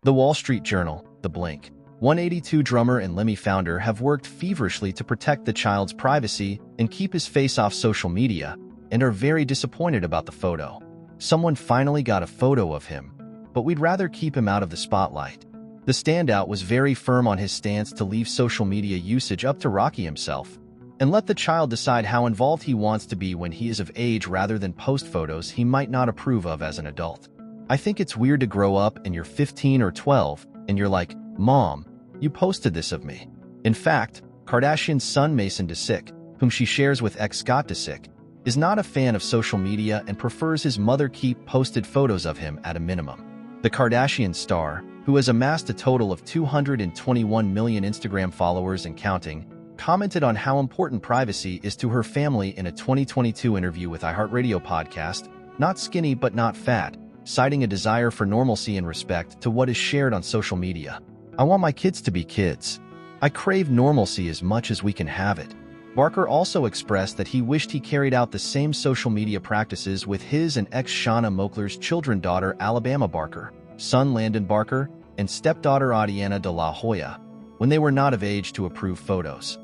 The Wall Street Journal, the Blink 182 drummer and Lemmy founder have worked feverishly to protect the child's privacy and keep his face off social media, and are very disappointed about the photo. Someone finally got a photo of him, but we'd rather keep him out of the spotlight. The standout was very firm on his stance to leave social media usage up to Rocky himself, and let the child decide how involved he wants to be when he is of age rather than post photos he might not approve of as an adult. I think it's weird to grow up and you're 15 or 12, and you're like, "Mom, you posted this of me." In fact, Kardashian's son Mason Disick, whom she shares with ex Scott Disick, is not a fan of social media and prefers his mother keep posted photos of him at a minimum. The Kardashian star, who has amassed a total of 221 million Instagram followers and counting, commented on how important privacy is to her family in a 2022 interview with iHeartRadio podcast, Not Skinny But Not Fat, citing a desire for normalcy and respect to what is shared on social media. "I want my kids to be kids. I crave normalcy as much as we can have it." Barker also expressed that he wished he carried out the same social media practices with his and ex-Shauna Moakler's children, daughter Alabama Barker, son Landon Barker, and stepdaughter Adiana de la Hoya, when they were not of age to approve photos.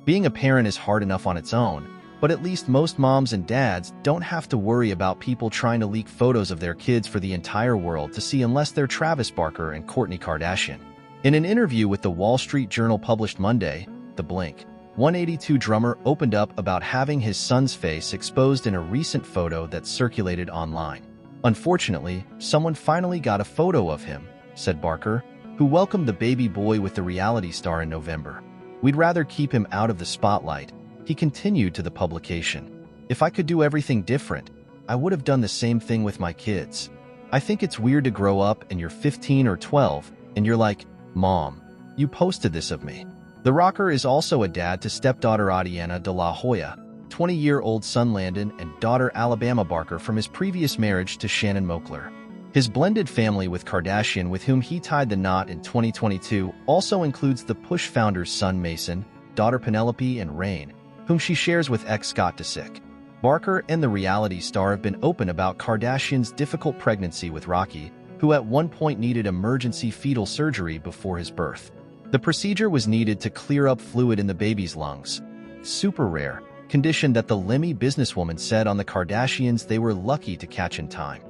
Being a parent is hard enough on its own, but at least most moms and dads don't have to worry about people trying to leak photos of their kids for the entire world to see unless they're Travis Barker and Kourtney Kardashian. In an interview with the Wall Street Journal published Monday, the Blink 182 drummer opened up about having his son's face exposed in a recent photo that circulated online. "Unfortunately, someone finally got a photo of him," said Barker, who welcomed the baby boy with the reality star in November. "We'd rather keep him out of the spotlight," he continued to the publication. "If I could do everything different, I would have done the same thing with my kids. I think it's weird to grow up and you're 15 or 12, and you're like, 'Mom, you posted this of me.'" The rocker is also a dad to stepdaughter Adiana de la Hoya, 20-year-old son Landon, and daughter Alabama Barker from his previous marriage to Shannon Moakler. His blended family with Kardashian, with whom he tied the knot in 2022, also includes the Push founder's son Mason, daughter Penelope, and Rain, whom she shares with ex-Scott Disick. Barker and the reality star have been open about Kardashian's difficult pregnancy with Rocky, who at one point needed emergency fetal surgery before his birth. The procedure was needed to clear up fluid in the baby's lungs. Super rare condition that the Lemmy businesswoman said on the Kardashians they were lucky to catch in time.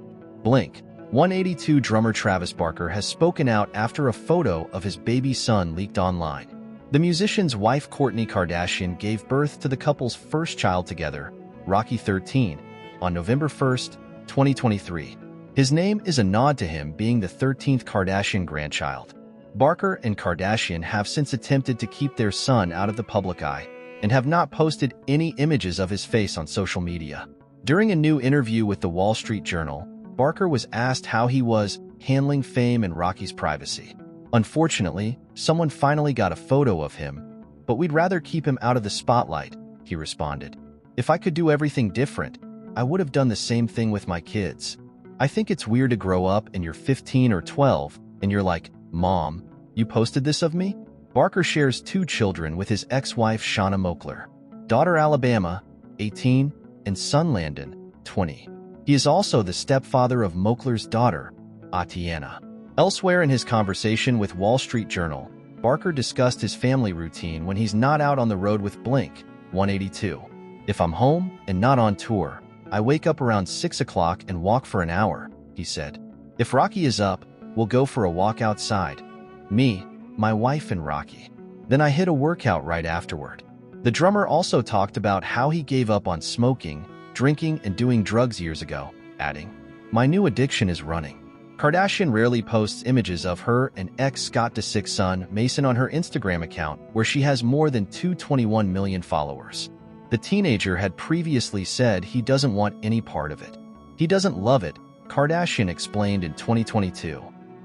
Blink 182 drummer Travis Barker has spoken out after a photo of his baby son leaked online. The musician's wife Kourtney Kardashian gave birth to the couple's first child together, Rocky 13, on November 1, 2023. His name is a nod to him being the 13th Kardashian grandchild. Barker and Kardashian have since attempted to keep their son out of the public eye and have not posted any images of his face on social media. During a new interview with the Wall Street Journal, Barker was asked how he was handling fame and Rocky's privacy. "Unfortunately, someone finally got a photo of him, but we'd rather keep him out of the spotlight," he responded. "If I could do everything different, I would have done the same thing with my kids. I think it's weird to grow up and you're 15 or 12, and you're like, 'Mom, you posted this of me?'" Barker shares 2 children with his ex-wife Shauna Moakler, daughter Alabama, 18, and son Landon, 20. He is also the stepfather of Moakler's daughter, Atiana. Elsewhere in his conversation with Wall Street Journal, Barker discussed his family routine when he's not out on the road with Blink 182. "If I'm home and not on tour, I wake up around 6 o'clock and walk for an hour," he said. "If Rocky is up, we'll go for a walk outside. Me, my wife, and Rocky. Then I hit a workout right afterward." The drummer also talked about how he gave up on smoking, drinking, and doing drugs years ago, adding, "My new addiction is running." Kardashian rarely posts images of her and ex-Scott Disick's son Mason on her Instagram account, where she has more than 221 million followers. The teenager had previously said he doesn't want any part of it. "He doesn't love it," Kardashian explained in 2022.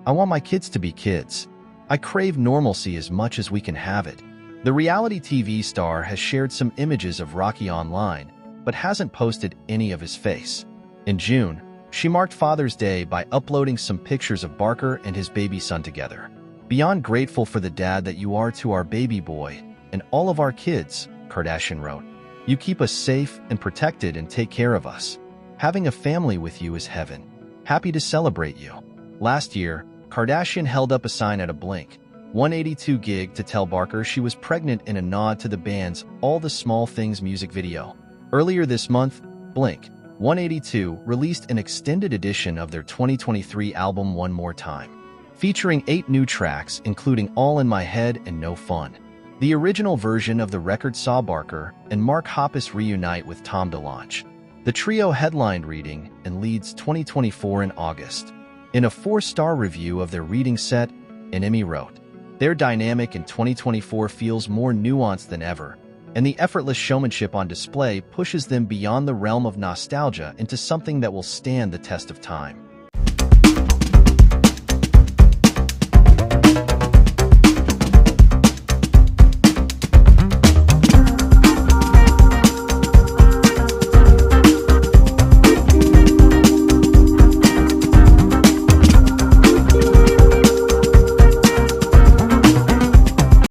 "I want my kids to be kids. I crave normalcy as much as we can have it." The reality TV star has shared some images of Rocky online, but hasn't posted any of his face. In June, she marked Father's Day by uploading some pictures of Barker and his baby son together. "Beyond grateful for the dad that you are to our baby boy and all of our kids," Kardashian wrote. "You keep us safe and protected and take care of us. Having a family with you is heaven. Happy to celebrate you." Last year, Kardashian held up a sign at a Blink-182 gig to tell Barker she was pregnant in a nod to the band's All the Small Things music video. Earlier this month, Blink-182 released an extended edition of their 2023 album One More Time, featuring 8 new tracks including All in My Head and No Fun. The original version of the record saw Barker and Mark Hoppus reunite with Tom DeLonge. The trio headlined Reading and Leeds 2024 in August. In a 4-star review of their Reading set, NME wrote, "Their dynamic in 2024 feels more nuanced than ever, and the effortless showmanship on display pushes them beyond the realm of nostalgia into something that will stand the test of time."